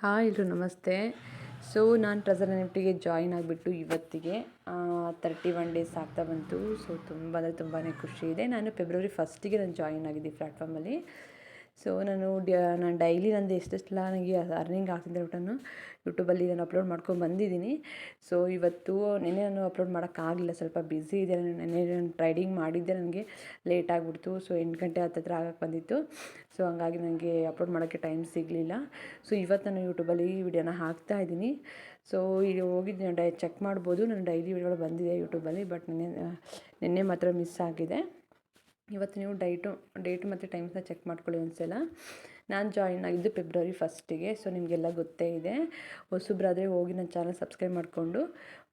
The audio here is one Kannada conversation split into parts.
ಹಾಯ್ ಎಲ್ರು ನಮಸ್ತೆ. ಸೊ ನಾನು ಟ್ರೆಸರ್ ಎನ್ಎಫ್ಟಿಗೆ ಜಾಯಿನ್ ಆಗಿಬಿಟ್ಟು ಇವತ್ತಿಗೆ 31 ಡೇಸ್ ಆಗ್ತಾ ಬಂತು. ಸೊ ತುಂಬ ಅಂದರೆ ತುಂಬಾ ಖುಷಿ ಇದೆ. ನಾನು ಫೆಬ್ರವರಿ 1ಗೆ ನಾನು ಜಾಯಿನ್ ಆಗಿದ್ದೆ ಪ್ಲ್ಯಾಟ್ಫಾರ್ಮಲ್ಲಿ. ಸೊ ನಾನು ಡೈಲಿ ನಂದು ಎಷ್ಟೆಷ್ಟೆಲ್ಲ ನನಗೆ ಅರ್ನಿಂಗ್ ಆಗ್ತಿದೆ ಅಂದ್ಬಿಟ್ಟು ನಾನು ಯೂಟ್ಯೂಬಲ್ಲಿ ನಾನು ಅಪ್ಲೋಡ್ ಮಾಡ್ಕೊಂಡು ಬಂದಿದ್ದೀನಿ. ಸೊ ಇವತ್ತು ನೆನ್ನೆ ನಾನು ಅಪ್ಲೋಡ್ ಮಾಡೋಕ್ಕಾಗಲಿಲ್ಲ, ಸ್ವಲ್ಪ ಬ್ಯುಸಿ ಇದೆ. ನೆನ್ನೆ ನಾನು ಟ್ರೈಡಿಂಗ್ ಮಾಡಿದ್ದೆ, ನನಗೆ ಲೇಟ್ ಆಗಿಬಿಡ್ತು. ಸೊ 8 ಗಂಟೆ ಹತ್ತಿರ ಆಗಕ್ಕೆ ಬಂದಿತ್ತು. ಸೊ ಹಂಗಾಗಿ ನನಗೆ ಅಪ್ಲೋಡ್ ಮಾಡೋಕ್ಕೆ ಟೈಮ್ ಸಿಗಲಿಲ್ಲ. ಸೊ ಇವತ್ತು ನಾನು ಯೂಟ್ಯೂಬಲ್ಲಿ ಈ ವಿಡಿಯೋನ ಹಾಕ್ತಾ ಇದ್ದೀನಿ. ಸೊ ಈಗ ಹೋಗಿದ್ದು ಚೆಕ್ ಮಾಡ್ಬೋದು, ನಾನು ಡೈಲಿ ವಿಡಿಯೋಗಳು ಬಂದಿದೆ ಯೂಟ್ಯೂಬಲ್ಲಿ. ಬಟ್ ನಿನ್ನೆ ಮಾತ್ರ ಮಿಸ್ ಆಗಿದೆ. ಇವತ್ತು ನೀವು ಡೇಟ್ ಮತ್ತು ಟೈಮ್ಸ್ನ ಚೆಕ್ ಮಾಡ್ಕೊಳ್ಳಿ ಒಂದ್ಸಲ. ನಾನು ಜಾಯಿನ್ ಆಗಿದ್ದು ಫೆಬ್ರವರಿ 1ಗೆ. ಸೊ ನಿಮಗೆಲ್ಲ ಗೊತ್ತೇ ಇದೆ. ಹೊಸಬ್ರಾದರೆ ಹೋಗಿ ನನ್ನ ಚಾನಲ್ ಸಬ್ಸ್ಕ್ರೈಬ್ ಮಾಡಿಕೊಂಡು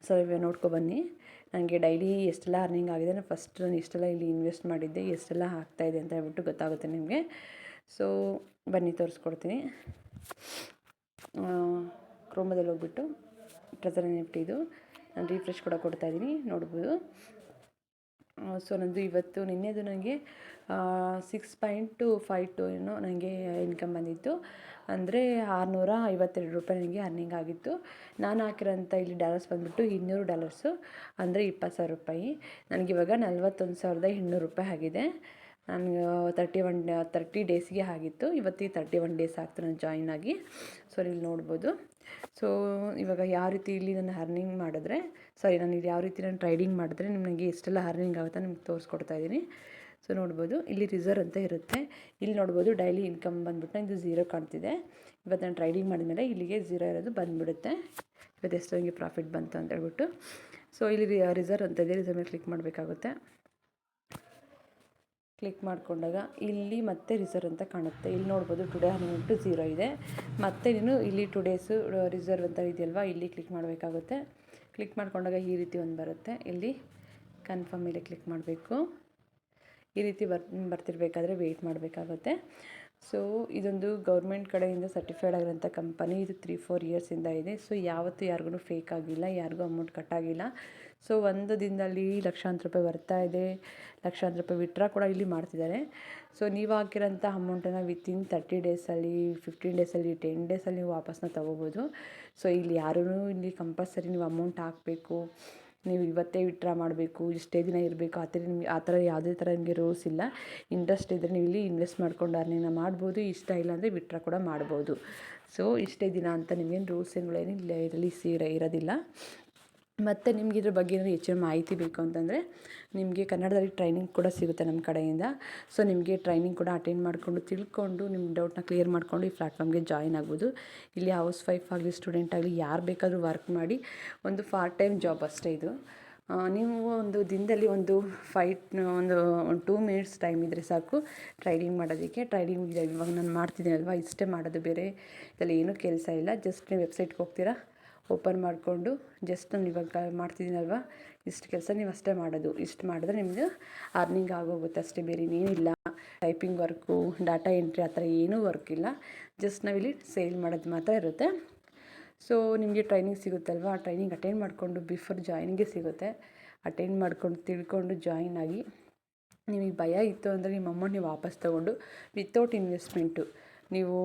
ಸ್ವಲ್ಪ ನೋಡ್ಕೊಬನ್ನಿ. ನನಗೆ ಡೈಲಿ ಎಷ್ಟೆಲ್ಲ ಅರ್ನಿಂಗ್ ಆಗಿದೆ, ನಾನು ಎಷ್ಟೆಲ್ಲ ಇಲ್ಲಿ ಇನ್ವೆಸ್ಟ್ ಮಾಡಿದ್ದೆ, ಎಷ್ಟೆಲ್ಲ ಆಗ್ತಾಯಿದೆ ಅಂತ ಹೇಳ್ಬಿಟ್ಟು ಗೊತ್ತಾಗುತ್ತೆ ನಿಮಗೆ. ಸೊ ಬನ್ನಿ ತೋರಿಸ್ಕೊಡ್ತೀನಿ. ಕ್ರೋಮದಲ್ಲಿ ಹೋಗ್ಬಿಟ್ಟು ಟ್ರೆಸರ್ ಎನ್ಎಫ್ಟಿ ಇದು ನಾನು ರಿಫ್ರೆಶ್ ಕೂಡ ಕೊಡ್ತಾಯಿದ್ದೀನಿ, ನೋಡ್ಬೋದು. ಸೊ ನಂದು ಇವತ್ತು ನಿನ್ನೆದು ನನಗೆ 6.52 ಏನೋ ನನಗೆ ಇನ್ಕಮ್ ಬಂದಿತ್ತು. ಅಂದರೆ $652 ನನಗೆ ಅರ್ನಿಂಗ್ ಆಗಿತ್ತು. ನಾನು ಹಾಕಿರೋಂಥ ಇಲ್ಲಿ ಡಾಲರ್ಸ್ ಬಂದುಬಿಟ್ಟು $200, ಅಂದರೆ $20,000. ನನಗಿವಾಗ $41,800 ಆಗಿದೆ. ನನಗೆ 30 ಡೇಸಿಗೆ ಆಗಿತ್ತು. ಇವತ್ತಿಗೆ 31 ಡೇಸ್ ಆಗ್ತು ನಾನು ಜಾಯಿನ್ ಆಗಿ. ಸೊ ಇಲ್ಲಿ ನೋಡ್ಬೋದು. ಸೊ ಇವಾಗ ಯಾವ ರೀತಿ ಇಲ್ಲಿ ನಾನು ಅರ್ನಿಂಗ್ ಮಾಡಿದ್ರೆ ನಾನು ಇಲ್ಲಿ ಯಾವ ರೀತಿ ನಾನು ಟ್ರೈಡಿಂಗ್ ಮಾಡಿದ್ರೆ ನಿಮಗೆ ಎಷ್ಟೆಲ್ಲ ಅರ್ನಿಂಗ್ ಆಗುತ್ತೆ ನಿಮ್ಗೆ ತೋರಿಸ್ಕೊಡ್ತಾ ಇದ್ದೀನಿ. ಸೊ ನೋಡ್ಬೋದು, ಇಲ್ಲಿ ರಿಸರ್ವ್ ಅಂತ ಇರುತ್ತೆ. ಇಲ್ಲಿ ನೋಡ್ಬೋದು ಡೈಲಿ ಇನ್ಕಮ್ ಬಂದುಬಿಟ್ಟು ಇದು 0 ಕಾಣ್ತಿದೆ. ಇವತ್ತು ನಾನು ಟ್ರೈಡಿಂಗ್ ಮಾಡಿದ್ಮೇಲೆ ಇಲ್ಲಿಗೆ 0 ಇರೋದು ಬಂದುಬಿಡುತ್ತೆ. ಇವತ್ತು ಎಷ್ಟು ನನಗೆ ಪ್ರಾಫಿಟ್ ಬಂತು ಅಂತ ಹೇಳ್ಬಿಟ್ಟು. ಸೊ ಇಲ್ಲಿ ರಿಸರ್ವ್ ಅಂತ ಇದೆ, ರಿಸರ್ವ್ ಮೇಲೆ ಕ್ಲಿಕ್ ಮಾಡಬೇಕಾಗುತ್ತೆ. ಕ್ಲಿಕ್ ಮಾಡಿಕೊಂಡಾಗ ಇಲ್ಲಿ ಮತ್ತೆ ರಿಸರ್ವ್ ಅಂತ ಕಾಣುತ್ತೆ. ಇಲ್ಲಿ ನೋಡ್ಬೋದು ಟುಡೇ ಅರ್ನಿಂಗ್ 0 ಇದೆ. ಮತ್ತು ನೀನು ಇಲ್ಲಿ ಟುಡೇಸು ರಿಸರ್ವ್ ಅಂತ ಇದೆಯಲ್ವಾ, ಇಲ್ಲಿ ಕ್ಲಿಕ್ ಮಾಡಬೇಕಾಗುತ್ತೆ. ಕ್ಲಿಕ್ ಮಾಡಿಕೊಂಡಾಗ ಈ ರೀತಿ ಒಂದು ಬರುತ್ತೆ. ಇಲ್ಲಿ ಕನ್ಫರ್ಮ್ ಮೇಲೆ ಕ್ಲಿಕ್ ಮಾಡಬೇಕು. ಈ ರೀತಿ ಬರ್ತಿರ್ಬೇಕಾದ್ರೆ ವೆಯ್ಟ್ ಮಾಡಬೇಕಾಗುತ್ತೆ. ಸೊ ಇದೊಂದು ಗೌರ್ಮೆಂಟ್ ಕಡೆಯಿಂದ ಸರ್ಟಿಫೈಡ್ ಆಗಿರೋಂಥ ಕಂಪನಿ. ಇದು 3-4 ಇಯರ್ಸಿಂದ ಇದೆ. ಸೊ ಯಾವತ್ತೂ ಯಾರಿಗೂ ಫೇಕ್ ಆಗಿಲ್ಲ, ಯಾರಿಗೂ ಅಮೌಂಟ್ ಕಟ್ಟಾಗಿಲ್ಲ. ಸೊ ಒಂದು ದಿನದಲ್ಲಿ ಲಕ್ಷಾಂತರ ರೂಪಾಯಿ ಬರ್ತಾ ಇದೆ, ಲಕ್ಷಾಂತರ ರೂಪಾಯಿ ವಿತ್ಡ್ರಾ ಕೂಡ ಇಲ್ಲಿ ಮಾಡ್ತಿದ್ದಾರೆ. ಸೊ ನೀವು ಹಾಕಿರೋಂಥ ಅಮೌಂಟನ್ನು ವಿತಿನ್ 30 ಡೇಸಲ್ಲಿ, 15 ಡೇಸಲ್ಲಿ, 10 ಡೇಸಲ್ಲಿ ನೀವು ವಾಪಸ್ಸನ್ನ ತೊಗೋಬೋದು. ಸೊ ಇಲ್ಲಿ ಯಾರೂ ಇಲ್ಲಿ ಕಂಪಲ್ಸರಿ ನೀವು ಅಮೌಂಟ್ ಹಾಕಬೇಕು, ನೀವು ಇವತ್ತೇ ವಿತ್ಡ್ರಾ ಮಾಡಬೇಕು, ಇಷ್ಟೇ ದಿನ ಇರಬೇಕು, ಆ ಥರ ಯಾವುದೇ ಥರ ನಿಮಗೆ ರೂಲ್ಸ್ ಇಲ್ಲ. ಇಂಟ್ರೆಸ್ಟ್ ಇದ್ದರೆ ನೀವು ಇಲ್ಲಿ ಇನ್ವೆಸ್ಟ್ ಮಾಡ್ಕೊಂಡು ಅರ್ನಿಂಗ್ನ ಮಾಡ್ಬೋದು. ಇಷ್ಟ ಇಲ್ಲ ಅಂದರೆ ವಿತ್ಡ್ರಾ ಕೂಡ ಮಾಡ್ಬೋದು. ಸೊ ಇಷ್ಟೇ ದಿನ ಅಂತ ನಿಮಗೇನು ರೂಲ್ಸ್ ಏನಿಲ್ಲ, ಇದರಲ್ಲಿ ಇರೋದಿಲ್ಲ. ಮತ್ತು ನಿಮ್ಗೆ ಇದ್ರ ಬಗ್ಗೆ ಏನಾದರೂ ಹೆಚ್ಚಿನ ಮಾಹಿತಿ ಬೇಕು ಅಂತಂದರೆ ನಿಮಗೆ ಕನ್ನಡದಲ್ಲಿ ಟ್ರೈನಿಂಗ್ ಕೂಡ ಸಿಗುತ್ತೆ ನಮ್ಮ ಕಡೆಯಿಂದ. ಸೊ ನಿಮಗೆ ಟ್ರೈನಿಂಗ್ ಕೂಡ ಅಟೆಂಡ್ ಮಾಡಿಕೊಂಡು ತಿಳ್ಕೊಂಡು ನಿಮ್ಮ ಡೌಟ್ನ ಕ್ಲಿಯರ್ ಮಾಡಿಕೊಂಡು ಈ ಪ್ಲ್ಯಾಟ್ಫಾರ್ಮ್ಗೆ ಜಾಯಿನ್ ಆಗ್ಬೋದು. ಇಲ್ಲಿ ಹೌಸ್ ವೈಫ್ ಆಗಲಿ, ಸ್ಟೂಡೆಂಟ್ ಆಗಲಿ, ಯಾರು ಬೇಕಾದರೂ ವರ್ಕ್ ಮಾಡಿ ಒಂದು ಪಾರ್ಟ್ ಟೈಮ್ ಜಾಬ್ ಅಷ್ಟೇ ಇದು. ನೀವು ಒಂದು ದಿನದಲ್ಲಿ ಒಂದು 2 ಮಿನಿಟ್ಸ್ ಟೈಮ್ ಇದ್ದರೆ ಸಾಕು ಟ್ರೈಡಿಂಗ್ ಮಾಡೋದಕ್ಕೆ. ಟ್ರೈಡಿಂಗ್ ಇವಾಗ ನಾನು ಮಾಡ್ತಿದ್ದೀನಲ್ವ, ಇಷ್ಟೇ ಮಾಡೋದು, ಬೇರೆ ಇದರಲ್ಲಿ ಏನೂ ಕೆಲಸ ಇಲ್ಲ. ಜಸ್ಟ್ ನೀವು ವೆಬ್ಸೈಟ್ಗೆ ಹೋಗ್ತೀರಾ, ಓಪನ್ ಮಾಡಿಕೊಂಡು ಜಸ್ಟ್ ನಾನು ಇವಾಗ ಮಾಡ್ತಿದ್ದೀನಲ್ವ, ಇಷ್ಟು ಕೆಲಸ ನೀವು ಅಷ್ಟೇ ಮಾಡೋದು. ಇಷ್ಟು ಮಾಡಿದ್ರೆ ನಿಮ್ಮದು ಅರ್ನಿಂಗ್ ಆಗೋಗುತ್ತೆ ಅಷ್ಟೇ, ಬೇರೆ ಇನ್ನೇನಿಲ್ಲ. ಟೈಪಿಂಗ್ ವರ್ಕು, ಡಾಟಾ ಎಂಟ್ರಿ ಆ ಥರ ಏನೂ ವರ್ಕ್ ಇಲ್ಲ. ಜಸ್ಟ್ ನಾವಿಲ್ಲಿ ಸೇಲ್ ಮಾಡೋದು ಮಾತ್ರ ಇರುತ್ತೆ. ಸೊ ನಿಮಗೆ ಟ್ರೈನಿಂಗ್ ಸಿಗುತ್ತಲ್ವ, ಆ ಟ್ರೈನಿಂಗ್ ಅಟೆಂಡ್ ಮಾಡಿಕೊಂಡು ಬಿಫೋರ್ ಜಾಯ್ನಿಂಗೇ ಸಿಗುತ್ತೆ. ಅಟೆಂಡ್ ಮಾಡ್ಕೊಂಡು ತಿಳ್ಕೊಂಡು ಜಾಯಿನ್ ಆಗಿ, ನಿಮಗೆ ಭಯ ಇತ್ತು ಅಂದರೆ ನಿಮ್ಮ ಅಮೌಂಟ್ ನೀವು ವಾಪಸ್ ತೊಗೊಂಡು ವಿತೌಟ್ ಇನ್ವೆಸ್ಟ್ಮೆಂಟು ನೀವು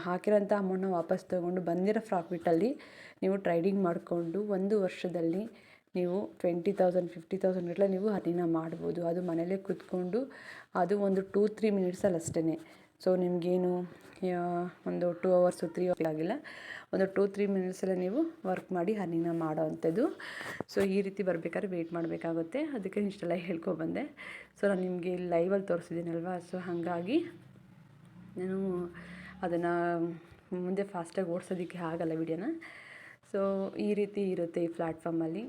ಹಾಕಿರೋಂಥ ಅಮೌಂಟ್ನ ವಾಪಸ್ ತೊಗೊಂಡು ಬಂದಿರೋ ಪ್ರಾಫಿಟಲ್ಲಿ ನೀವು ಟ್ರೈಡಿಂಗ್ ಮಾಡಿಕೊಂಡು 1 ವರ್ಷದಲ್ಲಿ ನೀವು 20,000 50,000 ಗಟ್ಟಲೆ ನೀವು ಅರ್ನಿಂಗ್ನ ಮಾಡ್ಬೋದು. ಅದು ಮನೇಲೇ ಕೂತ್ಕೊಂಡು, ಅದು ಒಂದು 2-3 ಮಿನಿಟ್ಸಲ್ಲಿ ಅಷ್ಟೇ. ಸೊ ನಿಮಗೇನು ಒಂದು 2 ಅವರ್ಸು 3 ಅವರ್ಸ್ ಆಗಿಲ್ಲ, ಒಂದು 2-3 ಮಿನಿಟ್ಸಲ್ಲೇ ನೀವು ವರ್ಕ್ ಮಾಡಿ ಅರ್ನಿಂಗ್ನ ಮಾಡೋ ಅಂಥದ್ದು. ಸೊ ಈ ರೀತಿ ಬರಬೇಕಾದ್ರೆ ವೆಯ್ಟ್ ಮಾಡಬೇಕಾಗುತ್ತೆ. ಅದಕ್ಕೆ ಇಷ್ಟೆಲ್ಲ ಹೇಳ್ಕೊಬಂದೆ. ಸೊ ನಾನು ನಿಮಗೆ ಲೈವಲ್ಲಿ ತೋರಿಸಿದ್ದೀನಲ್ವ, ಸೊ ಹಾಗಾಗಿ ನಾನು ಅದನ್ನು ಮುಂದೆ ಫಾಸ್ಟಾಗಿ ಓಡಿಸೋದಕ್ಕೆ ಆಗಲ್ಲ ವಿಡಿಯೋನ. ಸೊ ಈ ರೀತಿ ಇರುತ್ತೆ ಈ ಪ್ಲ್ಯಾಟ್ಫಾರ್ಮಲ್ಲಿ.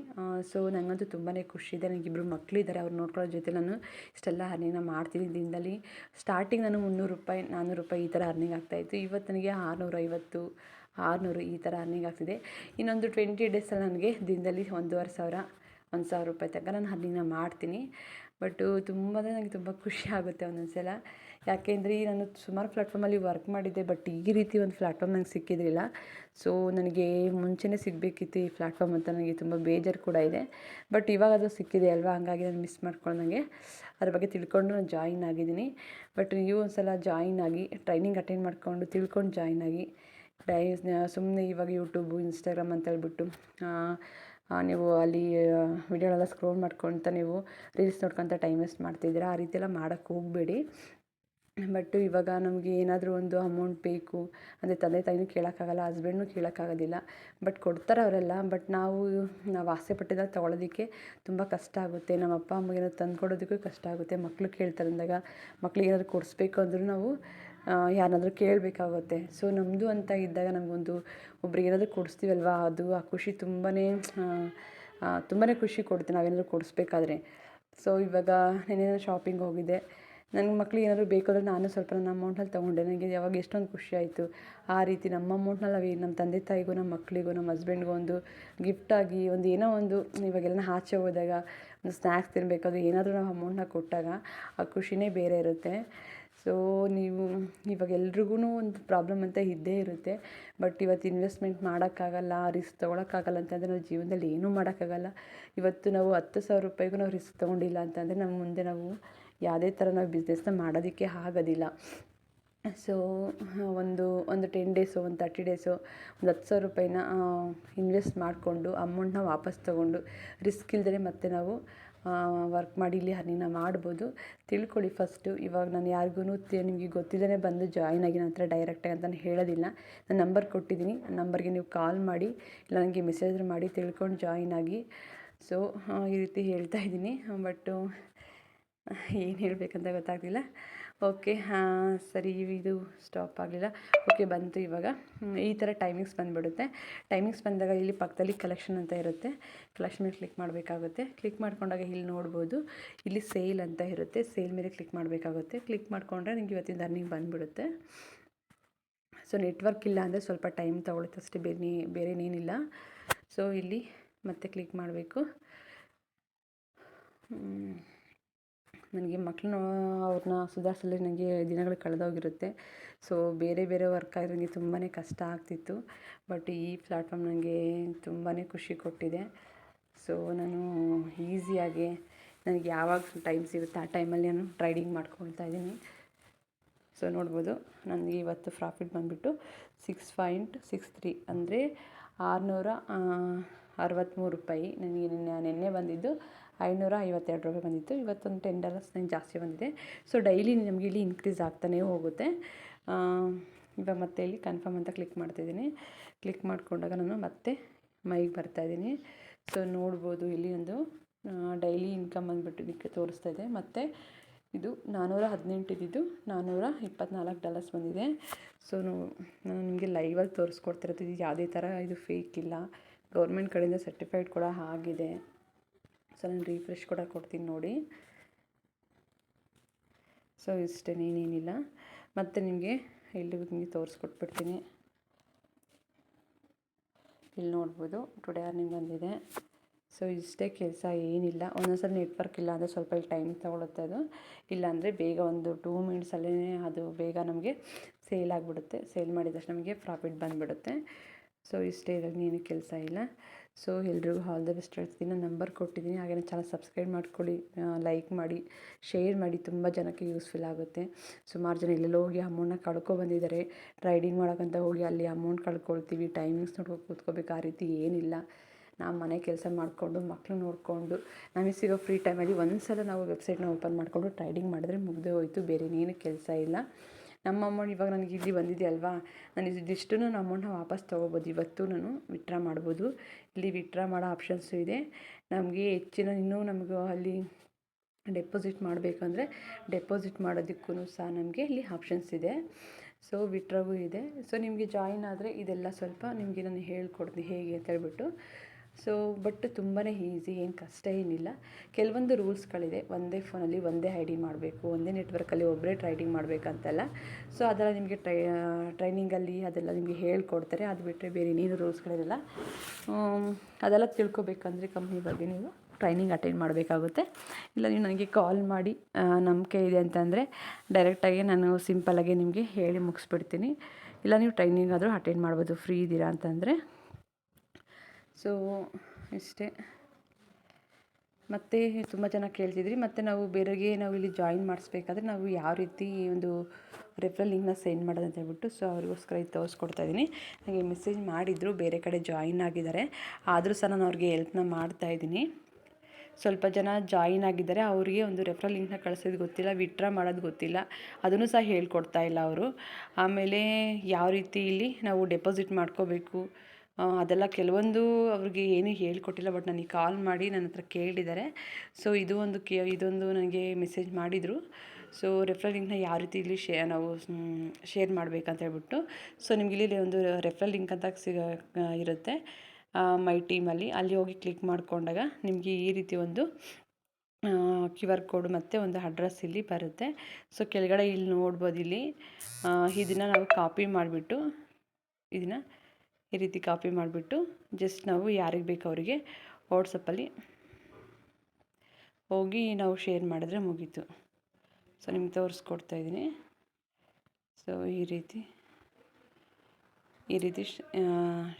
ಸೊ ನನಗಂತೂ ತುಂಬಾ ಖುಷಿ ಇದೆ. ನನಗಿಬ್ಬರು ಮಕ್ಕಳಿದ್ದಾರೆ, ಅವ್ರು ನೋಡ್ಕೊಳ್ಳೋ ಜೊತೆ ನಾನು ಇಷ್ಟೆಲ್ಲ ಅರ್ನಿಂಗ್ನ ಮಾಡ್ತೀನಿ. ದಿನದಲ್ಲಿ ಸ್ಟಾರ್ಟಿಂಗ್ ನಾನು $300 $400 ಈ ಥರ ಅರ್ನಿಂಗ್ ಆಗ್ತಾಯಿತ್ತು. ಇವತ್ತು ನನಗೆ 650 600 ಈ ಥರ ಅರ್ನಿಂಗ್ ಆಗ್ತಿದೆ. ಇನ್ನೊಂದು 20 ಡೇಸಲ್ಲಿ ನನಗೆ ದಿನದಲ್ಲಿ $1,500 $1,000 ತನಕ ನಾನು ಅರ್ನಿಂಗ್ನ ಮಾಡ್ತೀನಿ. ಬಟ್ಟು ನನಗೆ ತುಂಬ ಖುಷಿ ಆಗುತ್ತೆ ಒಂದೊಂದು ಸಲ. ಯಾಕೆಂದರೆ ನಾನು ಸುಮಾರು ಪ್ಲ್ಯಾಟ್ಫಾರ್ಮಲ್ಲಿ ವರ್ಕ್ ಮಾಡಿದ್ದೆ, ಬಟ್ ಈ ರೀತಿ ಒಂದು ಪ್ಲ್ಯಾಟ್ಫಾರ್ಮ್ ನಂಗೆ ಸಿಕ್ಕಿದ್ರಿಲ್ಲ. ಸೊ ನನಗೆ ಮುಂಚೆನೇ ಸಿಗಬೇಕಿತ್ತು ಈ ಪ್ಲ್ಯಾಟ್ಫಾರ್ಮ್ ಅಂತ ನನಗೆ ತುಂಬ ಬೇಜಾರು ಕೂಡ ಇದೆ. ಬಟ್ ಇವಾಗ ಅದು ಸಿಕ್ಕಿದೆ ಅಲ್ವಾ, ಹಂಗಾಗಿ ನಾನು ಮಿಸ್ ಮಾಡ್ಕೊಳ್ದಂಗೆ ಅದ್ರ ಬಗ್ಗೆ ತಿಳ್ಕೊಂಡು ನಾನು ಜಾಯಿನ್ ಆಗಿದ್ದೀನಿ. ಬಟ್ ನೀವು ಒಂದು ಸಲ ಜಾಯಿನ್ ಆಗಿ ಟ್ರೈನಿಂಗ್ ಅಟೆಂಡ್ ಮಾಡಿಕೊಂಡು ತಿಳ್ಕೊಂಡು ಜಾಯಿನ್ ಆಗಿ ಸುಮ್ಮನೆ ಇವಾಗ ಯೂಟ್ಯೂಬು ಇನ್ಸ್ಟಾಗ್ರಾಮ್ ಅಂತ ಹೇಳ್ಬಿಟ್ಟು ನೀವು ಅಲ್ಲಿ ವಿಡಿಯೋಗಳೆಲ್ಲ ಸ್ಕ್ರೋಲ್ ಮಾಡ್ಕೊತ ನೀವು ರೀಲ್ಸ್ ನೋಡ್ಕೊತ ಟೈಮ್ ವೇಸ್ಟ್ ಮಾಡ್ತಿದ್ದೀರಾ. ಆ ರೀತಿ ಎಲ್ಲ ಮಾಡೋಕ್ಕೆ ಹೋಗಬೇಡಿ. ಬಟ್ ಇವಾಗ ನಮಗೆ ಏನಾದರೂ ಒಂದು ಅಮೌಂಟ್ ಬೇಕು ಅಂದರೆ ತಂದೆ ತಾಯಿನೂ ಕೇಳೋಕ್ಕಾಗಲ್ಲ, ಹಸ್ಬೆಂಡ್ನೂ ಕೇಳೋಕ್ಕಾಗೋದಿಲ್ಲ. ಬಟ್ ಕೊಡ್ತಾರೆ ಅವರೆಲ್ಲ. ಬಟ್ ನಾವು ಆಸೆ ಪಟ್ಟಿದಾಗ ತೊಗೊಳೋದಕ್ಕೆ ತುಂಬ ಕಷ್ಟ ಆಗುತ್ತೆ. ನಮ್ಮ ಅಪ್ಪ ಅಮ್ಮಗೆ ಏನಾದ್ರು ತಂದು ಕೊಡೋದಕ್ಕೂ ಕಷ್ಟ ಆಗುತ್ತೆ. ಮಕ್ಕಳು ಕೇಳ್ತಾರೆ ಅಂದಾಗ ಮಕ್ಳಿಗೆ ಏನಾದರೂ ಕೊಡಿಸ್ಬೇಕು ಅಂದರೂ ನಾವು ಯಾರನ್ನಾದ್ರೂ ಕೇಳಬೇಕಾಗುತ್ತೆ. ಸೊ ನಮ್ಮದು ಅಂತ ಇದ್ದಾಗ ನಮಗೊಂದು ಒಬ್ರಿಗೆ ಏನಾದರೂ ಕೊಡಿಸ್ತೀವಲ್ವ, ಅದು ಆ ಖುಷಿ ತುಂಬಾ ಖುಷಿ ಕೊಡುತ್ತೆ ನಾವೇನಾದರೂ ಕೊಡಿಸ್ಬೇಕಾದ್ರೆ. ಸೊ ಇವಾಗ ನಾನೇನೋ ಶಾಪಿಂಗ್ ಹೋಗಿದ್ದೆ, ನನ್ನ ಮಕ್ಳಿಗೆ ಏನಾದರೂ ಬೇಕಾದರೆ ನಾನು ಸ್ವಲ್ಪ ನನ್ನ ಅಮೌಂಟಲ್ಲಿ ತೊಗೊಂಡೆ. ನನಗೆ ಯಾವಾಗ ಎಷ್ಟೊಂದು ಖುಷಿ ಆಯಿತು. ಆ ರೀತಿ ನಮ್ಮ ಅಮೌಂಟ್ನಲ್ಲಿ ನಮ್ಮ ತಂದೆ ತಾಯಿಗೂ, ನಮ್ಮ ಮಕ್ಕಳಿಗೂ, ನಮ್ಮ ಹಸ್ಬೆಂಡ್ಗೂ ಒಂದು ಗಿಫ್ಟಾಗಿ ಒಂದು ಏನೋ ಒಂದು ಇವಾಗೆಲ್ಲ ಆಚೆ ಹೋದಾಗ ಒಂದು ಸ್ನ್ಯಾಕ್ಸ್ ತಿನ್ನಬೇಕಾದ್ರೆ ಏನಾದರೂ ನಾವು ಅಮೌಂಟನ್ನ ಕೊಟ್ಟಾಗ ಆ ಖುಷಿನೇ ಬೇರೆ ಇರುತ್ತೆ. ಸೊ ನೀವು ಇವಾಗ ಎಲ್ರಿಗೂ ಒಂದು ಪ್ರಾಬ್ಲಮ್ ಅಂತ ಇದ್ದೇ ಇರುತ್ತೆ. ಬಟ್ ಇವತ್ತು ಇನ್ವೆಸ್ಟ್ಮೆಂಟ್ ಮಾಡೋಕ್ಕಾಗಲ್ಲ, ರಿಸ್ಕ್ ತೊಗೊಳಕ್ಕಾಗಲ್ಲ ಅಂತಂದರೆ ನಾವು ಜೀವನದಲ್ಲಿ ಏನೂ ಮಾಡೋಕ್ಕಾಗಲ್ಲ. ಇವತ್ತು ನಾವು 10,000 ರೂಪಾಯಿಗೂ ನಾವು ರಿಸ್ಕ್ ತೊಗೊಂಡಿಲ್ಲ ಅಂತಂದರೆ ನಮ್ಮ ಮುಂದೆ ನಾವು ಯಾವುದೇ ಥರ ನಾವು ಬಿಸ್ನೆಸ್ನ ಮಾಡೋದಕ್ಕೆ ಆಗೋದಿಲ್ಲ. ಸೊ ಒಂದು 10 ಡೇಸು, ಒಂದು 30 ಡೇಸು, ಒಂದು 10,000 ರೂಪಾಯಿನ ಇನ್ವೆಸ್ಟ್ ಮಾಡಿಕೊಂಡು ಅಮೌಂಟನ್ನ ವಾಪಸ್ ತೊಗೊಂಡು ರಿಸ್ಕ್ ಇಲ್ಲದೇ ಮತ್ತೆ ನಾವು ವರ್ಕ್ ಮಾಡಿ ಇಲ್ಲಿ ಅರ್ನಿಂಗ್ನ ಮಾಡ್ಬೋದು. ತಿಳ್ಕೊಳ್ಳಿ ಫಸ್ಟು. ಇವಾಗ ನಾನು ಯಾರಿಗೂ ನಿಮಗೆ ಗೊತ್ತಿಲ್ಲದೇ ಬಂದು ಜಾಯ್ನ್ ಆಗಿ ನನ್ನ ಹತ್ರ ಡೈರೆಕ್ಟಾಗಿ ಅಂತ ಹೇಳೋದಿಲ್ಲ. ನಾನು ನಂಬರ್ ಕೊಟ್ಟಿದ್ದೀನಿ, ಆ ನಂಬರ್ಗೆ ನೀವು ಕಾಲ್ ಮಾಡಿ ಇಲ್ಲ ನನಗೆ ಮೆಸೇಜ್ ಮಾಡಿ ತಿಳ್ಕೊಂಡು ಜಾಯ್ನ್ ಆಗಿ. ಸೊ ಈ ರೀತಿ ಹೇಳ್ತಾ ಇದ್ದೀನಿ. ಬಟ್ಟು ಏನು ಹೇಳಬೇಕಂತ ಗೊತ್ತಾಗಲಿಲ್ಲ. ಓಕೆ, ಸರಿ, ಇದು ಸ್ಟಾಪ್ ಆಗಲಿಲ್ಲ. ಓಕೆ, ಬಂತು ಇವಾಗ. ಈ ಥರ ಟೈಮಿಂಗ್ಸ್ ಬಂದುಬಿಡುತ್ತೆ. ಟೈಮಿಂಗ್ಸ್ ಬಂದಾಗ ಇಲ್ಲಿ ಪಕ್ಕದಲ್ಲಿ ಕಲೆಕ್ಷನ್ ಅಂತ ಇರುತ್ತೆ. ಕಲೆಕ್ಷನ್ ಮೇಲೆ ಕ್ಲಿಕ್ ಮಾಡಬೇಕಾಗುತ್ತೆ. ಕ್ಲಿಕ್ ಮಾಡ್ಕೊಂಡಾಗ ಇಲ್ಲಿ ನೋಡ್ಬೋದು, ಇಲ್ಲಿ ಸೇಲ್ ಅಂತ ಇರುತ್ತೆ. ಸೇಲ್ ಮೇಲೆ ಕ್ಲಿಕ್ ಮಾಡಬೇಕಾಗುತ್ತೆ. ಕ್ಲಿಕ್ ಮಾಡಿಕೊಂಡ್ರೆ ನಿಮಗೆ ಇವತ್ತಿಂದ ಅರ್ನಿಂಗ್ ಬಂದುಬಿಡುತ್ತೆ. ಸೊ ನೆಟ್ವರ್ಕ್ ಇಲ್ಲ ಅಂದರೆ ಸ್ವಲ್ಪ ಟೈಮ್ ತೊಗೊಳುತ್ತೆ ಅಷ್ಟೇ, ಬೇರೆನೇನಿಲ್ಲ. ಸೊ ಇಲ್ಲಿ ಮತ್ತೆ ಕ್ಲಿಕ್ ಮಾಡಬೇಕು. ನನಗೆ ಮಕ್ಕಳನ್ನ ಅವ್ರನ್ನ ಸುಧಾರಿಸಲು ನನಗೆ ದಿನಗಳು ಕಳೆದೋಗಿರುತ್ತೆ. ಸೊ ಬೇರೆ ವರ್ಕ್ ಆದರೆ ನನಗೆ ತುಂಬಾ ಕಷ್ಟ ಆಗ್ತಿತ್ತು. ಬಟ್ ಈ ಪ್ಲ್ಯಾಟ್ಫಾರ್ಮ್ ನನಗೆ ತುಂಬಾ ಖುಷಿ ಕೊಟ್ಟಿದೆ. ಸೊ ನಾನು ಈಸಿಯಾಗಿ ನನಗೆ ಯಾವಾಗ ಟೈಮ್ ಸಿಗುತ್ತೆ ಆ ಟೈಮಲ್ಲಿ ನಾನು ಟ್ರೇಡಿಂಗ್ ಮಾಡ್ಕೊಳ್ತಾ ಇದ್ದೀನಿ. ಸೊ ನೋಡ್ಬೋದು, ನನಗೆ ಇವತ್ತು ಪ್ರಾಫಿಟ್ ಬಂದುಬಿಟ್ಟು 6.63 ಅಂದರೆ 663 ರೂಪಾಯಿ. ನನಗೆ ನಿನ್ನೆ ಬಂದಿದ್ದು 552 ರೂಪಾಯಿ ಬಂದಿತ್ತು. ಇವತ್ತೊಂದು $10 ನಂಗೆ ಜಾಸ್ತಿ ಬಂದಿದೆ. ಸೊ ಡೈಲಿ ನಮಗೆ ಇಲ್ಲಿ ಇನ್ಕ್ರೀಸ್ ಆಗ್ತಾನೇ ಹೋಗುತ್ತೆ. ಇವಾಗ ಮತ್ತೆ ಇಲ್ಲಿ ಕನ್ಫರ್ಮ್ ಅಂತ ಕ್ಲಿಕ್ ಮಾಡ್ತಾಯಿದ್ದೀನಿ. ಕ್ಲಿಕ್ ಮಾಡಿಕೊಂಡಾಗ ನಾನು ಮತ್ತೆ ಮೈಗೆ ಬರ್ತಾಯಿದ್ದೀನಿ. ಸೊ ನೋಡ್ಬೋದು, ಇಲ್ಲಿ ಒಂದು ಡೈಲಿ ಇನ್ಕಮ್ ಬಂದುಬಿಟ್ಟು ಇದಕ್ಕೆ ತೋರಿಸ್ತಾ ಇದೆ. ಮತ್ತು ಇದು 418 ಇದ್ದಿದ್ದು $424 ಬಂದಿದೆ. ಸೊ ನಾನು ನಿಮಗೆ ಲೈವಲ್ಲಿ ತೋರಿಸ್ಕೊಡ್ತಿರೋದು. ಇದು ಯಾವುದೇ ಥರ ಇದು ಫೇಕ್ ಇಲ್ಲ, ಗೌರ್ಮೆಂಟ್ ಕಡೆಯಿಂದ ಸರ್ಟಿಫೈಡ್ ಕೂಡ ಆಗಿದೆ. ಸೊ ನಾನು ರಿಫ್ರೆಶ್ ಕೂಡ ಕೊಡ್ತೀನಿ ನೋಡಿ. ಸೊ ಇಷ್ಟೇ, ಏನೇನಿಲ್ಲ. ಮತ್ತು ನಿಮಗೆ ನಿಮಗೆ ತೋರಿಸ್ಕೊಟ್ಬಿಡ್ತೀನಿ. ಇಲ್ಲಿ ನೋಡ್ಬೋದು, ಟುಡೇ ಅರ್ನಿಂಗ್ ಬಂದಿದೆ. ಸೊ ಇಷ್ಟೇ ಕೆಲಸ, ಏನಿಲ್ಲ. ಒಂದೊಂದ್ಸಲ ನೆಟ್ವರ್ಕ್ ಇಲ್ಲ ಅಂದರೆ ಸ್ವಲ್ಪ ಟೈಮ್ ತೊಗೊಳುತ್ತೆ ಅದು. ಇಲ್ಲಾಂದರೆ ಬೇಗ ಒಂದು 2 ಮಿನಿಟ್ಸಲ್ಲೇ ಅದು ಬೇಗ ನಮಗೆ ಸೇಲ್ ಆಗಿಬಿಡುತ್ತೆ. ಸೇಲ್ ಮಾಡಿದ ತಕ್ಷಣ ನಮಗೆ ಪ್ರಾಫಿಟ್ ಬಂದುಬಿಡುತ್ತೆ. ಸೊ ಇಷ್ಟೇ, ಇರೋದು ಏನು ಕೆಲಸ ಇಲ್ಲ. ಸೊ ಎಲ್ರಿಗೂ ಆಲ್ ದ ಬೆಸ್ಟ್ ಹೇಳ್ತೀನಿ. ನಾನು ನಂಬರ್ ಕೊಟ್ಟಿದ್ದೀನಿ, ಹಾಗೆ ಚಾನಲ್ ಸಬ್ಸ್ಕ್ರೈಬ್ ಮಾಡ್ಕೊಳ್ಳಿ, ಲೈಕ್ ಮಾಡಿ, ಶೇರ್ ಮಾಡಿ. ತುಂಬ ಜನಕ್ಕೆ ಯೂಸ್ಫುಲ್ ಆಗುತ್ತೆ. ಸುಮಾರು ಜನ ಎಲ್ಲೆಲ್ಲೋ ಹೋಗಿ ಅಮೌಂಟನ್ನ ಕಳ್ಕೊಬಂದಿದ್ದಾರೆ. ಟ್ರೇಡಿಂಗ್ ಮಾಡೋಕ್ಕಂತ ಹೋಗಿ ಅಲ್ಲಿ ಅಮೌಂಟ್ ಕಳ್ಕೊಳ್ತೀವಿ, ಟೈಮಿಂಗ್ಸ್ ನೋಡ್ಕೊಂಡು ಕೂತ್ಕೋಬೇಕು. ಆ ರೀತಿ ಏನಿಲ್ಲ. ನಾವು ಮನೆ ಕೆಲಸ ಮಾಡಿಕೊಂಡು, ಮಕ್ಕಳು ನೋಡಿಕೊಂಡು, ನಮಗೆ ಸಿಗೋ ಫ್ರೀ ಟೈಮಲ್ಲಿ ಒಂದು ಸಲ ನಾವು ವೆಬ್ಸೈಟ್ನ ಓಪನ್ ಮಾಡಿಕೊಂಡು ಟ್ರೇಡಿಂಗ್ ಮಾಡಿದ್ರೆ ಮುಗಿದೇ ಹೋಯಿತು. ಬೇರೆ ಇನ್ನೇನು ಕೆಲಸ ಇಲ್ಲ. ನಮ್ಮ ಅಮೌಂಟ್ ಇವಾಗ ನನಗೆ ಇಲ್ಲಿ ಬಂದಿದೆ ಅಲ್ವಾ, ನಾನು ಇದಿಷ್ಟು ನನ್ನ ಅಮೌಂಟನ್ನ ವಾಪಸ್ ತೊಗೋಬೋದು. ಇವತ್ತು ನಾನು ವಿತ್ಡ್ರಾ ಮಾಡ್ಬೋದು. ಇಲ್ಲಿ ವಿತ್ಡ್ರಾ ಮಾಡೋ ಆಪ್ಷನ್ಸು ಇದೆ. ನಮಗೆ ಹೆಚ್ಚಿನ ಇನ್ನೂ ನಮಗೂ ಅಲ್ಲಿ ಡೆಪಾಸಿಟ್ ಮಾಡಬೇಕಂದ್ರೆ ಡೆಪಾಸಿಟ್ ಮಾಡೋದಕ್ಕೂ ಸಹ ನಮಗೆ ಇಲ್ಲಿ ಆಪ್ಷನ್ಸ್ ಇದೆ. ಸೊ ವಿತ್ಡ್ರಾಗೂ ಇದೆ. ಸೊ ನಿಮಗೆ ಜಾಯಿನ್ ಆದರೆ ಇದೆಲ್ಲ ಸ್ವಲ್ಪ ನಿಮಗೆ ನಾನು ಹೇಳ್ಕೊಡ್ತೀನಿ ಹೇಗೆ ಅಂತ ಹೇಳ್ಬಿಟ್ಟು. ಸೊ ಬಟ್ ತುಂಬಾ ಈಸಿ, ಏನು ಕಷ್ಟ ಏನಿಲ್ಲ. ಕೆಲವೊಂದು ರೂಲ್ಸ್ಗಳಿದೆ. ಒಂದೇ ಫೋನಲ್ಲಿ ಒಂದೇ ID ಮಾಡಬೇಕು, ಒಂದೇ ನೆಟ್ವರ್ಕಲ್ಲಿ ಒಬ್ಬರೇ ಟ್ರೇಡಿಂಗ್ ಮಾಡಬೇಕಂತೆಲ್ಲ. ಸೊ ಅದೆಲ್ಲ ನಿಮಗೆ ಟ್ರೈನಿಂಗಲ್ಲಿ ಅದೆಲ್ಲ ನಿಮಗೆ ಹೇಳ್ಕೊಡ್ತಾರೆ. ಅದು ಬಿಟ್ಟರೆ ಬೇರೆ ಇನ್ನೇನು ರೂಲ್ಸ್ಗಳಿರಲ್ಲ. ಅದೆಲ್ಲ ತಿಳ್ಕೊಬೇಕಂದ್ರೆ ಕಂಪ್ನಿ ಬಗ್ಗೆ ನೀವು ಟ್ರೈನಿಂಗ್ ಅಟೆಂಡ್ ಮಾಡಬೇಕಾಗುತ್ತೆ. ಇಲ್ಲ ನೀವು ನನಗೆ ಕಾಲ್ ಮಾಡಿ ನಂಬಿಕೆ ಇದೆ ಅಂತಂದರೆ ಡೈರೆಕ್ಟಾಗಿ ನಾನು ಸಿಂಪಲ್ಲಾಗಿ ನಿಮಗೆ ಹೇಳಿ ಮುಗಿಸ್ಬಿಡ್ತೀನಿ. ಇಲ್ಲ ನೀವು ಟ್ರೈನಿಂಗ್ ಆದರೂ ಅಟೆಂಡ್ ಮಾಡ್ಬೋದು ಫ್ರೀ ಇದ್ದೀರಾ ಅಂತಂದರೆ. ಸೊ ಇಷ್ಟೇ. ಮತ್ತು ತುಂಬ ಜನ ಕೇಳ್ತಿದ್ರಿ, ಮತ್ತು ನಾವು ಬೇರೆಗೆ ನಾವು ಇಲ್ಲಿ ಜಾಯಿನ್ ಮಾಡಿಸ್ಬೇಕಾದ್ರೆ ನಾವು ಯಾವ ರೀತಿ ಒಂದು ರೆಫರಲ್ ಲಿಂಕ್ನ ಸೆಂಡ್ ಮಾಡೋದು ಅಂತ ಹೇಳ್ಬಿಟ್ಟು, ಸೊ ಅವ್ರಿಗೋಸ್ಕರ ಇದು ತೋರಿಸ್ಕೊಡ್ತಾ ಇದ್ದೀನಿ. ನನಗೆ ಮೆಸೇಜ್ ಮಾಡಿದರು, ಬೇರೆ ಕಡೆ ಜಾಯಿನ್ ಆಗಿದ್ದಾರೆ, ಆದರೂ ಸಹ ನಾನು ಅವ್ರಿಗೆ ಹೆಲ್ಪ್ನ ಮಾಡ್ತಾಯಿದ್ದೀನಿ. ಸ್ವಲ್ಪ ಜನ ಜಾಯಿನ್ ಆಗಿದ್ದಾರೆ, ಅವರಿಗೆ ಒಂದು ರೆಫರಲ್ ಲಿಂಕ್ನ ಕಳಿಸೋದು ಗೊತ್ತಿಲ್ಲ, ವಿತ್ಡ್ರಾ ಮಾಡೋದು ಗೊತ್ತಿಲ್ಲ, ಅದನ್ನು ಸಹ ಹೇಳ್ಕೊಡ್ತಾ ಇಲ್ಲ ಅವರು. ಆಮೇಲೆ ಯಾವ ರೀತಿ ಇಲ್ಲಿ ನಾವು ಡೆಪಾಸಿಟ್ ಮಾಡ್ಕೋಬೇಕು ಅದೆಲ್ಲ ಕೆಲವೊಂದು ಅವ್ರಿಗೆ ಏನೂ ಹೇಳ್ಕೊಟ್ಟಿಲ್ಲ. ಬಟ್ ನನಗೆ ಕಾಲ್ ಮಾಡಿ ನನ್ನ ಹತ್ರ ಕೇಳಿದ್ದಾರೆ. ಸೊ ಇದೊಂದು ನನಗೆ ಮೆಸೇಜ್ ಮಾಡಿದರು. ಸೊ ರೆಫರಲ್ ಲಿಂಕ್ನ ಯಾವ ರೀತಿ ಇಲ್ಲಿ ನಾವು ಶೇರ್ ಮಾಡಬೇಕಂತ ಹೇಳ್ಬಿಟ್ಟು, ಸೊ ನಿಮ್ಗೆ ಇಲ್ಲಿ ಒಂದು ರೆಫರಲ್ ಲಿಂಕ್ ಅಂತ ಇರುತ್ತೆ ಮೈ ಟೀಮಲ್ಲಿ, ಅಲ್ಲಿ ಹೋಗಿ ಕ್ಲಿಕ್ ಮಾಡಿಕೊಂಡಾಗ ನಿಮಗೆ ಈ ರೀತಿ ಒಂದು QR ಕೋಡ್ ಮತ್ತು ಒಂದು ಅಡ್ರೆಸ್ ಇಲ್ಲಿ ಬರುತ್ತೆ. ಸೊ ಕೆಳಗಡೆ ಇಲ್ಲಿ ನೋಡ್ಬೋದು, ಇಲ್ಲಿ ಇದನ್ನು ನಾವು ಕಾಪಿ ಮಾಡಿಬಿಟ್ಟು ಇದನ್ನು ಈ ರೀತಿ ಕಾಪಿ ಮಾಡಿಬಿಟ್ಟು ಜಸ್ಟ್ ನಾವು ಯಾರಿಗೆ ಬೇಕು ಅವರಿಗೆ ವಾಟ್ಸಪ್ಪಲ್ಲಿ ಹೋಗಿ ನಾವು ಶೇರ್ ಮಾಡಿದ್ರೆ ಮುಗೀತು. ಸೊ ನಿಮ್ಗೆ ತೋರಿಸ್ಕೊಡ್ತಾ ಇದ್ದೀನಿ. ಸೊ ಈ ರೀತಿ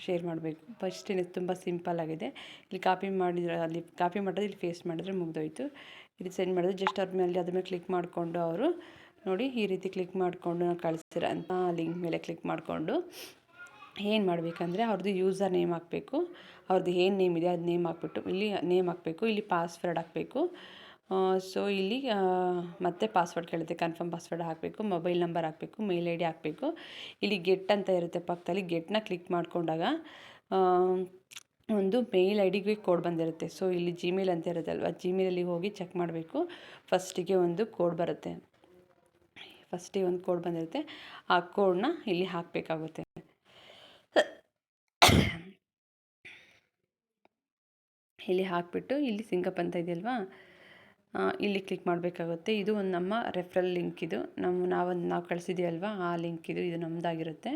ಶೇರ್ ಮಾಡಬೇಕು. ಫಸ್ಟ್ ತುಂಬ ಸಿಂಪಲ್ ಆಗಿದೆ. ಇಲ್ಲಿ ಕಾಪಿ ಮಾಡಿದ್ರೆ ಅಲ್ಲಿ ಕಾಪಿ ಮಾಡಿದ್ರೆ ಇಲ್ಲಿ ಪೇಸ್ಟ್ ಮಾಡಿದ್ರೆ ಮುಗಿದೋಯ್ತು. ಇಲ್ಲಿ ಸೆಂಡ್ ಮಾಡಿದ್ರೆ ಜಸ್ಟ್ ಅದ್ರ ಮೇಲೆ ಕ್ಲಿಕ್ ಮಾಡಿಕೊಂಡು ಅವರು ನೋಡಿ ಈ ರೀತಿ ಕ್ಲಿಕ್ ಮಾಡಿಕೊಂಡು ನಾವು ಕಳಿಸ್ತೀರ ಅಂತ ಲಿಂಕ್ ಮೇಲೆ ಕ್ಲಿಕ್ ಮಾಡಿಕೊಂಡು ಏನು ಮಾಡಬೇಕಂದ್ರೆ ಅವ್ರದ್ದು ಯೂಸರ್ ನೇಮ್ ಹಾಕಬೇಕು. ಅವ್ರದ್ದು ಏನು ನೇಮ್ ಇದೆ ಅದು ನೇಮ್ ಹಾಕ್ಬಿಟ್ಟು ಇಲ್ಲಿ ನೇಮ್ ಹಾಕಬೇಕು, ಇಲ್ಲಿ ಪಾಸ್ವರ್ಡ್ ಹಾಕಬೇಕು. ಸೊ ಇಲ್ಲಿ ಮತ್ತೆ ಪಾಸ್ವರ್ಡ್ ಕೇಳುತ್ತೆ, ಕನ್ಫರ್ಮ್ ಪಾಸ್ವರ್ಡ್ ಹಾಕಬೇಕು, ಮೊಬೈಲ್ ನಂಬರ್ ಹಾಕಬೇಕು, ಮೇಲ್ ID ಹಾಕಬೇಕು. ಇಲ್ಲಿ ಗೆಟ್ ಅಂತ ಇರುತ್ತೆ ಪಕ್ಕದಲ್ಲಿ, ಗೆಟ್ನ ಕ್ಲಿಕ್ ಮಾಡಿಕೊಂಡಾಗ ಒಂದು ಮೇಲ್ IDಗೆ ಕೋಡ್ ಬಂದಿರುತ್ತೆ. ಸೊ ಇಲ್ಲಿ ಜಿಮೇಲ್ ಅಂತ ಇರುತ್ತಲ್ವ, ಜಿಮೇಲಲ್ಲಿ ಹೋಗಿ ಚೆಕ್ ಮಾಡಬೇಕು. ಫಸ್ಟಿಗೆ ಒಂದು ಕೋಡ್ ಬರುತ್ತೆ, ಫಸ್ಟಿಗೆ ಒಂದು ಕೋಡ್ ಬಂದಿರುತ್ತೆ, ಆ ಕೋಡ್ನ ಇಲ್ಲಿ ಹಾಕಬೇಕಾಗುತ್ತೆ. ಇಲ್ಲಿ ಹಾಕಿಬಿಟ್ಟು ಇಲ್ಲಿ ಸಿಂಗಪ್ ಅಂತ ಇದೆಯಲ್ವಾ, ಇಲ್ಲಿ ಕ್ಲಿಕ್ ಮಾಡಬೇಕಾಗುತ್ತೆ. ಇದು ಒಂದು ನಮ್ಮ ರೆಫರಲ್ ಲಿಂಕ್, ಇದು ನಾವು ಕಳಿಸಿದ್ದೀವಲ್ವ ಆ ಲಿಂಕ್ ಇದು ನಮ್ಮದಾಗಿರುತ್ತೆ.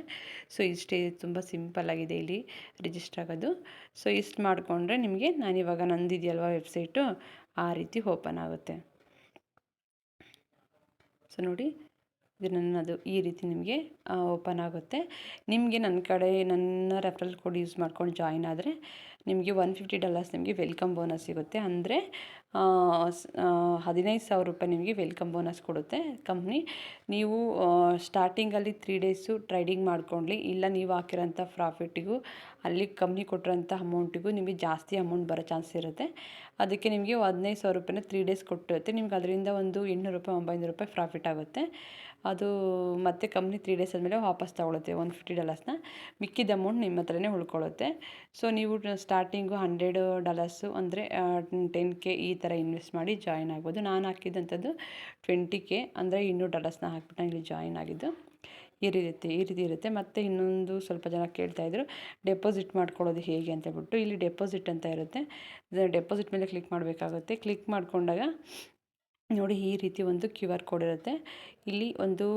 ಸೊ ಇಷ್ಟೇ, ತುಂಬ ಸಿಂಪಲ್ಲಾಗಿದೆ ಇಲ್ಲಿ ರಿಜಿಸ್ಟರ್ ಆಗೋದು. ಸೊ ಇಷ್ಟು ಮಾಡಿಕೊಂಡ್ರೆ ನಿಮಗೆ ನಾನಿವಾಗ ನಂದಿದೆಯಲ್ವ ವೆಬ್ಸೈಟು ಆ ರೀತಿ ಓಪನ್ ಆಗುತ್ತೆ. ಸೊ ನೋಡಿ, ಇದು ನನ್ನದು ಈ ರೀತಿ ನಿಮಗೆ ಓಪನ್ ಆಗುತ್ತೆ. ನಿಮಗೆ ನನ್ನ ರೆಫರಲ್ ಕೋಡ್ ಯೂಸ್ ಮಾಡ್ಕೊಂಡು ಜಾಯಿನ್ ಆದರೆ ನಿಮಗೆ $150 ನಿಮಗೆ ವೆಲ್ಕಮ್ ಬೋನಸ್ ಸಿಗುತ್ತೆ. ಅಂದರೆ 15,000 ರೂಪಾಯಿ ನಿಮಗೆ ವೆಲ್ಕಮ್ ಬೋನಸ್ ಕೊಡುತ್ತೆ ಕಂಪ್ನಿ. ನೀವು ಸ್ಟಾರ್ಟಿಂಗಲ್ಲಿ 3 ಡೇಸು ಟ್ರೇಡಿಂಗ್ ಮಾಡ್ಕೊಳ್ಳಿ, ಇಲ್ಲ ನೀವು ಹಾಕಿರೋಂಥ ಪ್ರಾಫಿಟ್ಟಿಗೂ ಅಲ್ಲಿ ಕಂಪ್ನಿ ಕೊಟ್ಟಿರೋಂಥ ಅಮೌಂಟಿಗೂ ನಿಮಗೆ ಜಾಸ್ತಿ ಅಮೌಂಟ್ ಬರೋ ಚಾನ್ಸ್ ಇರುತ್ತೆ. ಅದಕ್ಕೆ ನಿಮಗೆ 15,000 ರೂಪಾಯಿನ 3 ಡೇಸ್ ಕೊಟ್ಟಿರುತ್ತೆ. ನಿಮ್ಗೆ ಅದರಿಂದ ಒಂದು $800 $900 ರೂಪಾಯಿ ಪ್ರಾಫಿಟ್ ಆಗುತ್ತೆ. ಅದು ಮತ್ತೆ ಕಂಪ್ನಿ 3 ಡೇಸ್ ಆದಮೇಲೆ ವಾಪಸ್ ತೊಗೊಳುತ್ತೆ $150ನ, ಮಿಕ್ಕಿದ ಅಮೌಂಟ್ ನಿಮ್ಮ ಹತ್ರನೇ ಉಳ್ಕೊಳ್ಳುತ್ತೆ. ಸೊ ನೀವು ಸ್ಟಾರ್ಟಿಂಗು $100 ಅಂದರೆ 10K ಈ ಥರ ಇನ್ವೆಸ್ಟ್ ಮಾಡಿ ಜಾಯಿನ್ ಆಗ್ಬೋದು. ನಾನು ಹಾಕಿದಂಥದ್ದು 20K ಅಂದರೆ $200ನ ಹಾಕ್ಬಿಟ್ಟು ನಾನು ಇಲ್ಲಿ ಜಾಯಿನ್ ಆಗಿದ್ದು. ಈ ರೀತಿ ಇರುತ್ತೆ. ಮತ್ತು ಇನ್ನೊಂದು ಸ್ವಲ್ಪ ಜನ ಕೇಳ್ತಾಯಿದ್ರು ಡೆಪಾಸಿಟ್ ಮಾಡ್ಕೊಳ್ಳೋದು ಹೇಗೆ ಅಂತ ಹೇಳ್ಬಿಟ್ಟು. ಇಲ್ಲಿ ಡೆಪಾಸಿಟ್ ಅಂತ ಇರುತ್ತೆ, ಡೆಪಾಸಿಟ್ ಮೇಲೆ ಕ್ಲಿಕ್ ಮಾಡಬೇಕಾಗುತ್ತೆ. ಕ್ಲಿಕ್ ಮಾಡಿಕೊಂಡಾಗ ನೋಡಿ ಈ ರೀತಿ ಒಂದು QR ಕೋಡ್ ಇರುತ್ತೆ. ಇಲ್ಲಿ ಒಂದು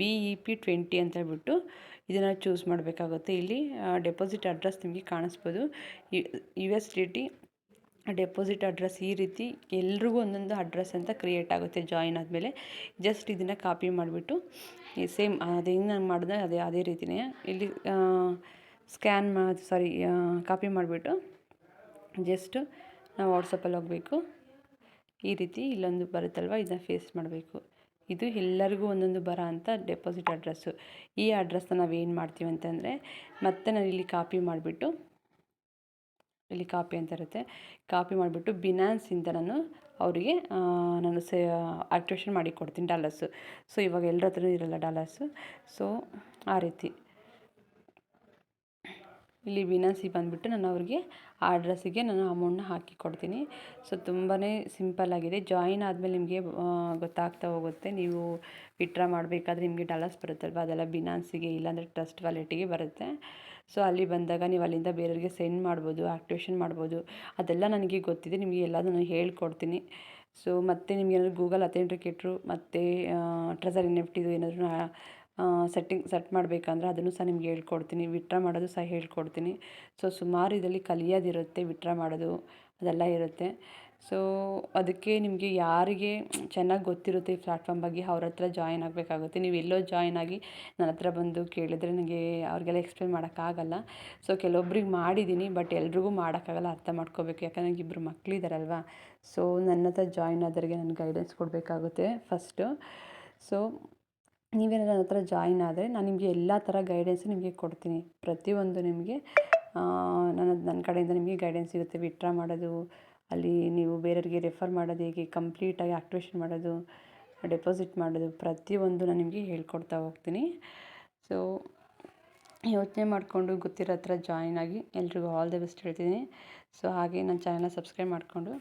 BEP20 ಅಂತ ಹೇಳ್ಬಿಟ್ಟು ಇದನ್ನು ಚೂಸ್ ಮಾಡಬೇಕಾಗುತ್ತೆ. ಇಲ್ಲಿ ಡೆಪಾಸಿಟ್ ಅಡ್ರೆಸ್ ನಿಮಗೆ ಕಾಣಿಸ್ಬೋದು, USDT ಡೆಪಾಸಿಟ್ ಅಡ್ರೆಸ್. ಈ ರೀತಿ ಎಲ್ರಿಗೂ ಒಂದೊಂದು ಅಡ್ರೆಸ್ ಅಂತ ಕ್ರಿಯೇಟ್ ಆಗುತ್ತೆ ಜಾಯಿನ್ ಆದಮೇಲೆ. ಜಸ್ಟ್ ಇದನ್ನು ಕಾಪಿ ಮಾಡಿಬಿಟ್ಟು ಸೇಮ್ ಅದು ಹೆಂಗೆ ನಾನು ಮಾಡಿದೆ ಅದೇ ರೀತಿಯೇ ಇಲ್ಲಿ ಕಾಪಿ ಮಾಡಿಬಿಟ್ಟು ಜಸ್ಟ್ ನಾವು ವಾಟ್ಸಪ್ಪಲ್ಲಿ ಹೋಗಬೇಕು. ಈ ರೀತಿ ಇಲ್ಲೊಂದು ಬರುತ್ತಲ್ವ, ಇದನ್ನು ಫೇಸ್ಟ್ ಮಾಡಬೇಕು. ಇದು ಎಲ್ಲರಿಗೂ ಒಂದೊಂದು ಬರೋ ಅಂಥ ಡೆಪಾಸಿಟ್ ಅಡ್ರೆಸ್ಸು. ಈ ಅಡ್ರೆಸ್ನ ನಾವೇನು ಮಾಡ್ತೀವಿ ಅಂತಂದರೆ, ಮತ್ತೆ ನಾನು ಇಲ್ಲಿ ಕಾಪಿ ಮಾಡಿಬಿಟ್ಟು ಇಲ್ಲಿ ಕಾಪಿ ಅಂತ ಇರುತ್ತೆ, ಕಾಪಿ ಮಾಡಿಬಿಟ್ಟು ಬಿನಾನ್ಸಿಂದ ನಾನು ಅವರಿಗೆ ಆಕ್ಟಿವೇಶನ್ ಮಾಡಿ ಕೊಡ್ತೀನಿ ಡಾಲರ್ಸು. ಸೊ ಇವಾಗ ಎಲ್ಲರ ಹತ್ರನೂ ಇರಲ್ಲ ಡಾಲರ್ಸು. ಸೊ ಆ ರೀತಿ ಇಲ್ಲಿ ಬಿನಾನ್ಸಿಗೆ ಬಂದುಬಿಟ್ಟು ನಾನು ಅವ್ರಿಗೆ ಆ ಅಡ್ರೆಸ್ಸಿಗೆ ನಾನು ಅಮೌಂಟ್ನ ಹಾಕಿ ಕೊಡ್ತೀನಿ. ಸೊ ತುಂಬಾ ಸಿಂಪಲ್ಲಾಗಿದೆ. ಜಾಯಿನ್ ಆದಮೇಲೆ ನಿಮಗೆ ಗೊತ್ತಾಗ್ತಾ ಹೋಗುತ್ತೆ. ನೀವು ವಿತ್ಡ್ರಾ ಮಾಡಬೇಕಾದ್ರೆ ನಿಮಗೆ ಡಾಲರ್ಸ್ ಬರುತ್ತಲ್ವ, ಅದೆಲ್ಲ ಬಿನಾನ್ಸಿಗೆ ಇಲ್ಲಾಂದರೆ ಟ್ರಸ್ಟ್ ವ್ಯಾಲೆಟಿಗೆ ಬರುತ್ತೆ. ಸೊ ಅಲ್ಲಿ ಬಂದಾಗ ನೀವು ಅಲ್ಲಿಂದ ಬೇರೆಯವ್ರಿಗೆ ಸೆಂಡ್ ಮಾಡ್ಬೋದು, ಆಕ್ಟಿವೇಶನ್ ಮಾಡ್ಬೋದು. ಅದೆಲ್ಲ ನನಗೆ ಗೊತ್ತಿದೆ, ನಿಮಗೆ ಎಲ್ಲದೂ ನಾನು ಹೇಳ್ಕೊಡ್ತೀನಿ. ಸೊ ಮತ್ತು ನಿಮ್ಗೆ ಏನಾದರೂ ಗೂಗಲ್ ಅಥೆಂಟಿಕೇಟ್ರು ಮತ್ತು ಟ್ರೆಸರ್ NFT ಏನಾದರೂ ಸೆಟ್ ಮಾಡಬೇಕಂದ್ರೆ ಅದನ್ನು ಸಹ ನಿಮ್ಗೆ ಹೇಳ್ಕೊಡ್ತೀನಿ. ವಿತ್ಡ್ರಾ ಮಾಡೋದು ಸಹ ಹೇಳ್ಕೊಡ್ತೀನಿ. ಸೊ ಸುಮಾರು ಇದರಲ್ಲಿ ಕಲಿಯೋದಿರುತ್ತೆ, ವಿತ್ಡ್ರಾ ಮಾಡೋದು ಅದೆಲ್ಲ ಇರುತ್ತೆ. ಸೊ ಅದಕ್ಕೆ ನಿಮಗೆ ಯಾರಿಗೆ ಚೆನ್ನಾಗಿ ಗೊತ್ತಿರುತ್ತೆ ಈ ಪ್ಲ್ಯಾಟ್ಫಾರ್ಮ್ ಬಗ್ಗೆ ಅವ್ರ ಹತ್ರ ಜಾಯಿನ್ ಆಗಬೇಕಾಗುತ್ತೆ. ನೀವು ಎಲ್ಲೋ ಜಾಯಿನ್ ಆಗಿ ನನ್ನ ಹತ್ರ ಬಂದು ಕೇಳಿದ್ರೆ ನನಗೆ ಅವ್ರಿಗೆಲ್ಲ ಎಕ್ಸ್ಪ್ಲೇನ್ ಮಾಡೋಕ್ಕಾಗಲ್ಲ. ಸೊ ಕೆಲವೊಬ್ರಿಗೆ ಮಾಡಿದ್ದೀನಿ, ಬಟ್ ಎಲ್ರಿಗೂ ಮಾಡೋಕ್ಕಾಗಲ್ಲ, ಅರ್ಥ ಮಾಡ್ಕೋಬೇಕು. ಯಾಕಂದರೆ ನನಗೆ ಇಬ್ಬರು ಮಕ್ಕಳಿದ್ದಾರಲ್ವ. ಸೊ ನನ್ನ ಹತ್ರ ಜಾಯಿನ್ ಆದವರಿಗೆ ನಾನು ಗೈಡೆನ್ಸ್ ಕೊಡಬೇಕಾಗುತ್ತೆ ಫಸ್ಟು. ಸೊ ನೀವೇನಾದ್ರು ನನ್ನ ಹತ್ರ ಜಾಯಿನ್ ಆದರೆ ನಾನು ನಿಮಗೆ ಎಲ್ಲ ಥರ ಗೈಡೆನ್ಸ್ ನಿಮಗೆ ಕೊಡ್ತೀನಿ. ಪ್ರತಿಯೊಂದು ನಿಮಗೆ ನನ್ನ ಕಡೆಯಿಂದ ನಿಮಗೆ ಗೈಡೆನ್ಸ್ ಸಿಗುತ್ತೆ. ವಿತ್ಡ್ರಾ ಮಾಡೋದು, ಅಲ್ಲಿ ನೀವು ಬೇರೆಯವ್ರಿಗೆ ರೆಫರ್ ಮಾಡೋದು ಹೇಗೆ, ಕಂಪ್ಲೀಟಾಗಿ ಆ್ಯಕ್ಟಿವೇಷನ್ ಮಾಡೋದು, ಡೆಪಾಸಿಟ್ ಮಾಡೋದು, ಪ್ರತಿಯೊಂದು ನಾನು ನಿಮಗೆ ಹೇಳ್ಕೊಡ್ತಾ ಹೋಗ್ತೀನಿ. ಸೊ ಯೋಚನೆ ಮಾಡಿಕೊಂಡು ಗೊತ್ತಿರೋ ಹತ್ರ ಜಾಯಿನ್ ಆಗಿ. ಎಲ್ರಿಗೂ ಆಲ್ ದಿ ಬೆಸ್ಟ್ ಹೇಳ್ತಿದ್ದೀನಿ. ಸೊ ಹಾಗೆ ನನ್ನ ಚಾನಲ್ನ ಸಬ್ಸ್ಕ್ರೈಬ್ ಮಾಡಿಕೊಂಡು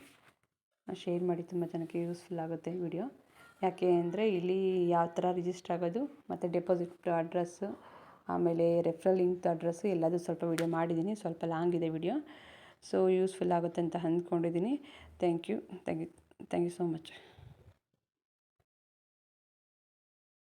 ಶೇರ್ ಮಾಡಿ, ತುಂಬ ಜನಕ್ಕೆ ಯೂಸ್ಫುಲ್ ಆಗುತ್ತೆ ವಿಡಿಯೋ. ಯಾಕೆ ಅಂದರೆ ಇಲ್ಲಿ ಯಾವ ಥರ ರಿಜಿಸ್ಟರ್ ಆಗೋದು ಮತ್ತು ಡೆಪಾಸಿಟ್ ಅಡ್ರೆಸ್ಸು, ಆಮೇಲೆ ರೆಫರಲ್ ಲಿಂಕ್ ಅಡ್ರೆಸ್ಸು ಎಲ್ಲದೂ ಸ್ವಲ್ಪ ವಿಡಿಯೋ ಮಾಡಿದ್ದೀನಿ. ಸ್ವಲ್ಪ ಲಾಂಗ್ ಇದೆ ವಿಡಿಯೋ. ಸೊ ಯೂಸ್ಫುಲ್ ಆಗುತ್ತೆ ಅಂತ ಅಂದ್ಕೊಂಡಿದ್ದೀನಿ. Thank you so much.